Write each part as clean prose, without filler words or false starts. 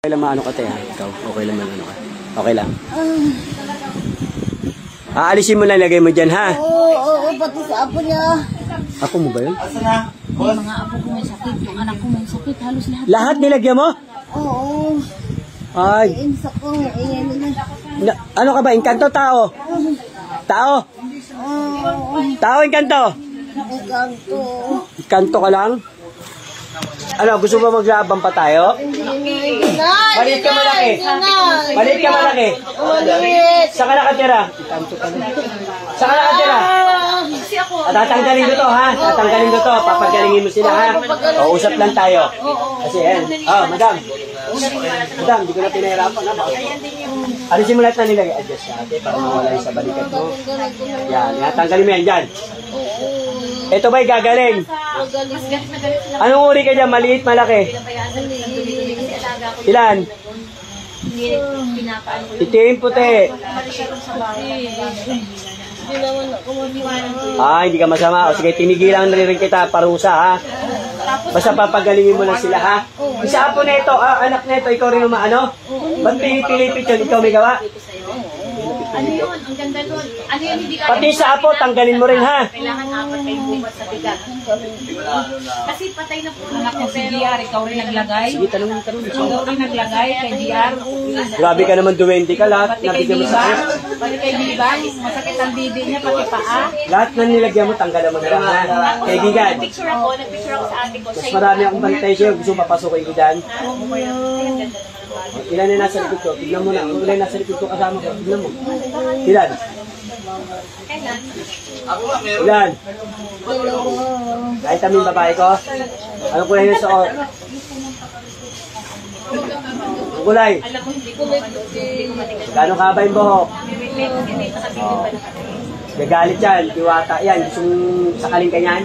Okay lang maano ka te ha? Ikaw, okay lang ano ka? Okay lang. Aalisin mo lang, lagay mo dyan ha? Oo, pati sa apo niya. Apo mo ba yun? Yung mga apo ko may sakit, yung anak ko may sakit, halos lahat. Lahat nilagyan mo? Oo. Ay. Insa ko, iyan nila. Ano ka ba? Inkanto tao? Tao? Tao inkanto? Inkanto. Inkanto ka lang? Ano, gusto ba maglabang pa tayo? Maliit ka malaki. Maliit ka malaki. Maliit. Saan ka nakatira? Inkanto ka lang. Saan ka nakatira? Tatanggalin ko to ha? Tatanggalin ko to. Papagalingin mo sila ha? O, usap lang tayo. Kasi yan. Oh, madam. Madam, hindi ko na pinahirapan ha? Alisin mo lahat na nilagay. Adjust ka ate para mawala yung sa balikat mo. Yan, tanggalin mo yan dyan. Ito ba'y gagaling? Anong uri ka dyan? Maliit, malaki? Ilan? Itim, puti. Hindi ka masama. O sige, tinigilan na rin kita, parusa ha. Basta papagalingin mo lang sila ha. Isa apo na ito, anak na ito, ikaw rin umaano? Ba't pilipit yun? Ikaw may gawa? Ano yun? Ang ganda nun. Ano yun? Hindi ka... Pati sa apo, tanggalin mo rin ha. Kailangan apat kayo bukas sa bigat. Kasi patay na po. Anak ko si DR, ikaw rin naglagay. Sige, tanong. Ikaw rin naglagay kay DR. Grabe ka naman, duwende ka lahat. Pati kay Nabigyan mo sa Bibang. akin. Pati kay Bibang. Masakit ang bibi niya, pati paa. Lahat na nilagyan mo, tanggalan mo na lang ha. Kaibigan, Nagpicture ako sa ate ko. mas marami akong bantay sa'yo. Gusto mo papasok kay Gidan? Ilan na nasa likod ko? Tignan mo na. Kung ilan nasa likod ko kasama ko, tignan mo. Ilan? Ilan? Kahit kami babae ko? Anong kulay ng suot? Anong kulay? Gano'ng kaba yung buhok? Gagalit yan, diwata yan. Gusto mong sakaling ka yan?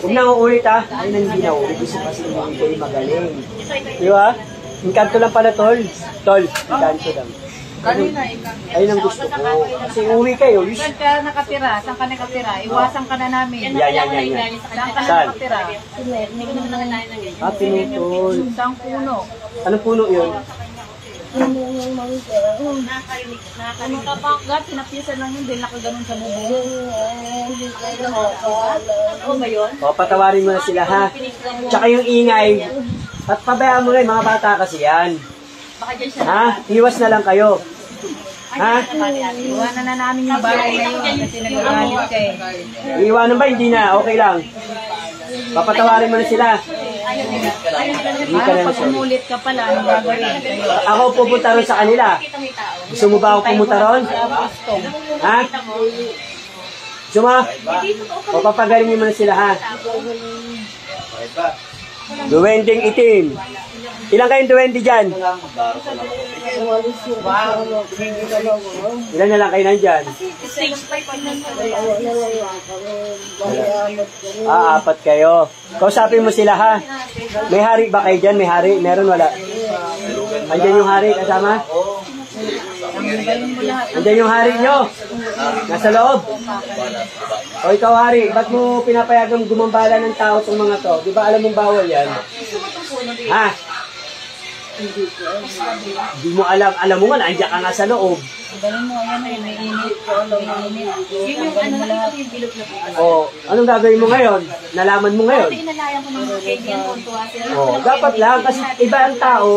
Huwag na uulit ha. Ay, hindi na uulit. Gusto kasi hindi kayo magaling. Di ba? Inkanto lang pala, tol. Tol, inkanto lang. Ayun ang gusto ko. Kasi uwi kayo. Saan ka nakatira? Saan ka nakatira? Iwasan ka na namin. Yan. Saan ka Saan? nakatira? Pinutol. Saan puno? Anong puno yun? Ano ka pa? Gat, pinapisan lang yun. Dahil nakaganon sa bubong. Oo ba yun? O, patawarin mo na sila ha. Tsaka yung ingay. At pabayaan mo na yung mga bata kasi yan. Baka dyan siya. Ha? Iwas na lang kayo. Ha? Iwanan na namin yung bahay na yun kasi nagagalit ka eh. Iiwanan ba? Hindi na. Okay lang. Papatawarin mo na sila. Hindi ka na Pag umulit ka pala, anong gagawin sa'yo? Ako pupunta ron sa kanila. Gusto mo ba ako pumunta ron? Ha? Gusto mo? O papagalingin mo na sila ha. Duwending itim. Ilan kayong duwende dyan? Ilan na lang kayo nandyan? Apat kayo. Kausapin mo sila ha. May hari ba kayo dyan? May hari? Meron wala? Andyan yung hari kasama? Andyan yung hari nyo. Nasa loob. O ikaw hari, ba't mo pinapayagang gumambala ng tao itong mga to? Di ba alam mong bawal yan? Ha? Hindi mo alam. Alam mo nga, nandiyan ka nga sa loob. Galing mo, ayan eh, may init. Yun yung ano, nakita ko yung bilog na po. O, anong gagawin mo ngayon? Nalaman mo ngayon? Kasi inalayan ko ng mga kaibigan ko, tuwa sila. O, dapat lang, kasi iba ang tao,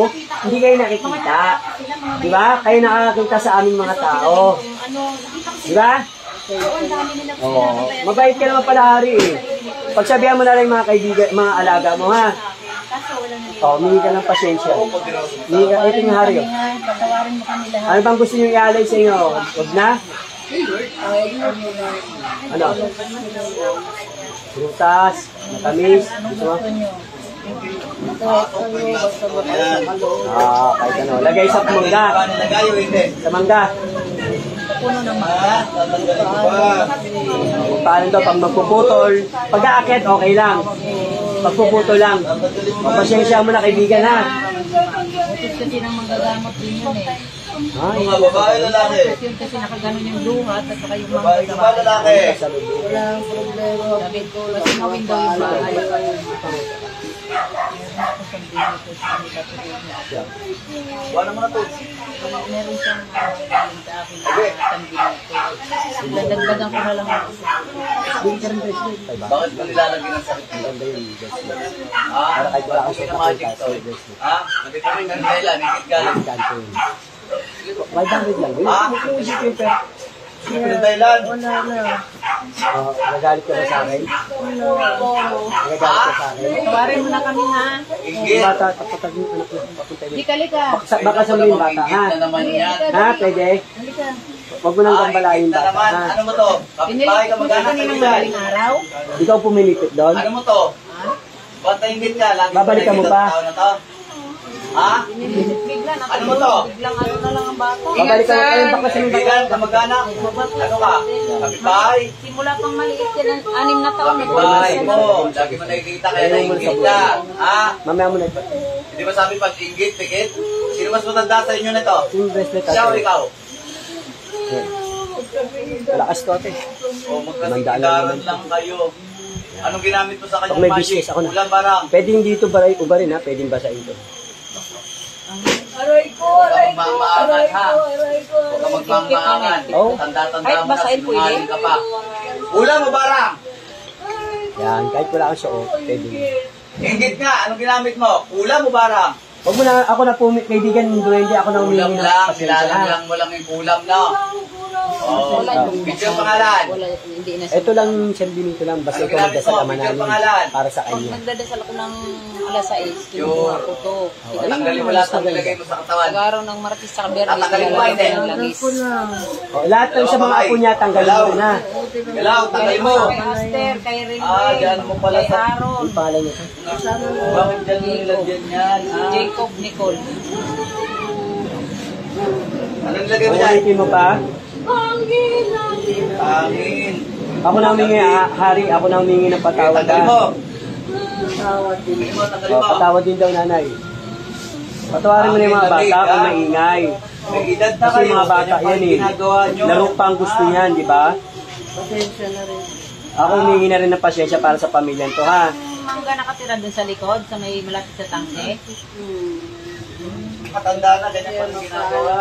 hindi kayo nakikita. Di ba? Kayo nakakita sa aming mga tao. Ano, nakita ko Di ba? ang dami nila po. Oo. Mabait ka naman pala, hari eh. Pagsabihan mo na lang yung mga kaibigan, mga alaga mo ha. Kaso wala na. O, mingi ka ng pasyensya. Mingi ka, ito yung hari oh. Patawarin mo kami lahat. Ano bang gusto nyo i-alay sa inyo? Huwag na? Ano? Prutas, matamis, gusto mo? Kahit ano. Lagay sa mangga. Sa mangga. Paano to, pag magpuputol, pag-aakyat, okay lang. Pagpuputol lang. O, pasyensya mo na, kaibigan ha. Utos kasi ng manggagamot din yun eh. Ay, Mga babae, lalaki. Kasi yun kasi nakaganon yung duhat at saka yung Babae ka ba, lalaki? Walang problema. Sabi ko, kasi mawin daw yung bahay. San Benito sa kanila. Wala naman na to. Meron siyang galing sa akin na San Benito. Dadagdagan ko na lang ako. Bakit ka nilalagyan ng sakit nila? Ganda yun, bracelet. Ha? Para kahit wala kang Okay na sukat, magic to. bracelet. Ha? Hindi pa rin ganun nila. Higit galing. Kanto yun. 500 lang. Yun, Ha? Hindi pa rin dahilan. nagalit ka na sa akin? Nagalit ka sa akin? Tawarin mo na kami ha. Higit. Bata, tapatag yung anak ko. Papunta Di yun. kalika. Baka sa mga bata, Higit ha? na naman yan. Ha, pwede? Halika. Huwag mo nang gambalayin higit na bata, naman. ha? Ano mo to? Kapitbahay ka Pinilit mo mag-anak kanina ka ng dyan. madaling araw. Ikaw pumilipit doon? Ano mo to? Ba't tahimik ka? Lagi Babalikan mo nakikita pa? ng tao na to? Ha? Pinilit bigla. Ano mo to? Biglang ano na lang ang bata. Babalikan mo kayo, baka sa mga Kaibigan, kamag-anak. Ano ka? Kapitbahay? Simula pang maliit yan, 6 na taon. Kapitbahay mo. Lagi mo nakikita kaya nainggit ka. Ha? Mamaya mo na ito. Hindi ba sabi pag inggit, pikit? Sino mas matanda sa inyo nito? Yung bracelet Siya o ate. ikaw? Malakas to ate. O magkasigaran lang kayo. Anong ginamit mo sa Pag kanyang may magic? business, ako na. Ulan barang. Pwedeng dito ubarin ha, pwedeng basahin ito. Aray ko, Huwag aray kang ko, magmamaangat ha. aray ko. Huwag kang magmamaangat. Oh. Tanda-tanda Kahit mo na basahin, pwede? sinungaling ka pa. Ulan mo barang. Yan, kahit wala kang suot, pwedeng. Inggit nga. Anong ginamit mo? Ulan mo barang. Huwag mo na, ako na po, kaibigan, duwende, ako na Ulam humingi ng lang. pasensya Nilalang ha. lang mo lang yung ulam, no? Oh, Wala video pangalan. Wala, hindi na Ito lang, sendin ito lang, basta Ano ikaw ginamit magdasal mo? naman Video namin pangalan. para sa Pag kanya. nagdadasal ako ng alas 6, kinukuha ko to. Tanggalin mo lahat ng nilagay mo sa katawan. Pag-araw ng Martis sa Biyernes, Tatanggalin mo, nilalagay hindi. ko ng langis. O, lahat ng sa mga apo niya, tanggalin mo na. Galaw, tanggalin mo. Kay Aster, kay Rinwin, Ah, dyan mo pala kay sa... Aaron, Ang pangalan niya. Bakit dyan mo nilagyan yan? Ah, Jacob, Nicole. anong nilagay mo Kung dyan? ulitin mo pa, Angin. ako na humingi, hari, ako na humingi ng patawad Tanggalin mo. ha. Tanggalin mo, tanggalin O, mo. patawad din daw nanay. Patawarin mo na yung mga bata kung maingay. May edad na Kasi kayo. mga bata Ganyan pa yan yung eh. ginagawa nyo. Laro pa ang gusto niyan, di ba? Ako humingi na rin ng pasyensya para sa pamilya to ha. Mangga nakatira dun sa likod, sa may malapit sa tangke. Matanda na, ganyan pa yung ginagawa.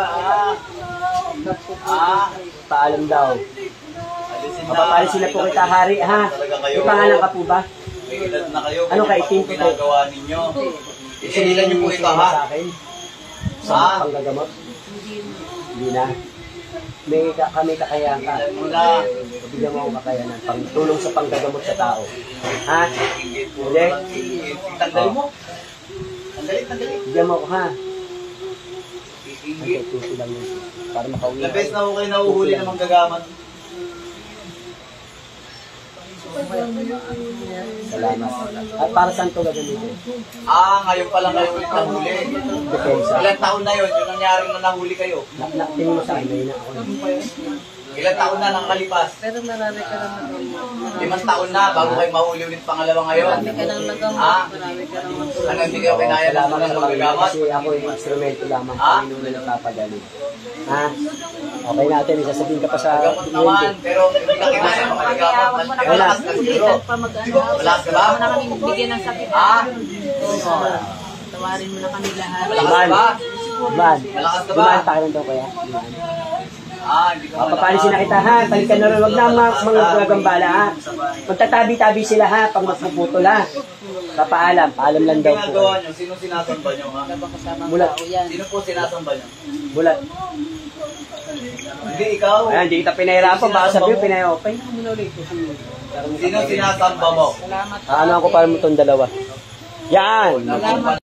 Ah, Paalam daw. alisin na. Mapapali sila po kita, hari ha. Talaga kayo. May pangalan ka po ba? May edad na kayo. Ano ka, Ganyan pa itim yung po to? ginagawa ninyo. Isinilan niyo po ito, ha? Sa akin? Sa Ha? panggagamot? Hindi na. Kami kakayahan ka. Isinilan mo na. Bigyan mo akong kakayanan. Pangtulong sa panggagamot sa tao. Ha? Inggit mo. Hindi. Inggit. Tanggalin mo. Tanggalin, tanggalin. Bigyan mo ako ha. Inggit. Ito lang yun. Para makauwi The best na ako kayo nahuhuli ng manggagamat. Salamat. At para saan ito gagamitin? Ah, ngayon pa lang kayo ulit nahuli. Depensa. Ilang taon na yun, yung nangyari na nahuli kayo. Tingin mo sa akin, ngayon na ako. Ilang taon na nakakalipas. Pero marami ka naman. 5 taon na bago kayo mahuli ulit pangalawa ngayon. Ah, ano hindi kayo kinaya ng Salamat mga sa Panginoon manggagamat? kasi ako yung instrumento lamang Ha? Panginoon na nagpapagaling. Ha? Okay natin, isasabihin ka pa sa Gamot naman, pero hindi ka kinaya ng manggagamat. Huwag mo na Wala. kami ulitan pa mag-ano. Malakas ka ba? Huwag mo na kami bigyan ng sakit. Ah, Tawarin mo na kami lahat. malakas ka ba? Iman. Malakas ka ba? Iman, tayo daw kaya. Iman. Ah, hindi ka Papalisin na kita ha. Balikan na rin. Huwag na mga gagambala ha. Magtatabi-tabi sila ha. Pag magpuputol ha. Papaalam. Paalam lang daw po. ginagawa nyo? Sino sinasamba nyo, ha? Kasamang Bulat. tao yan. Sino po sinasamba nyo? Bulat. Hindi ikaw. Ayan, di kita pinahirapan. Baka sabihin, pinahirapan. Sino sinasamba mo? Salamat. Ano ako para mo itong dalawa? Yan! Salamat.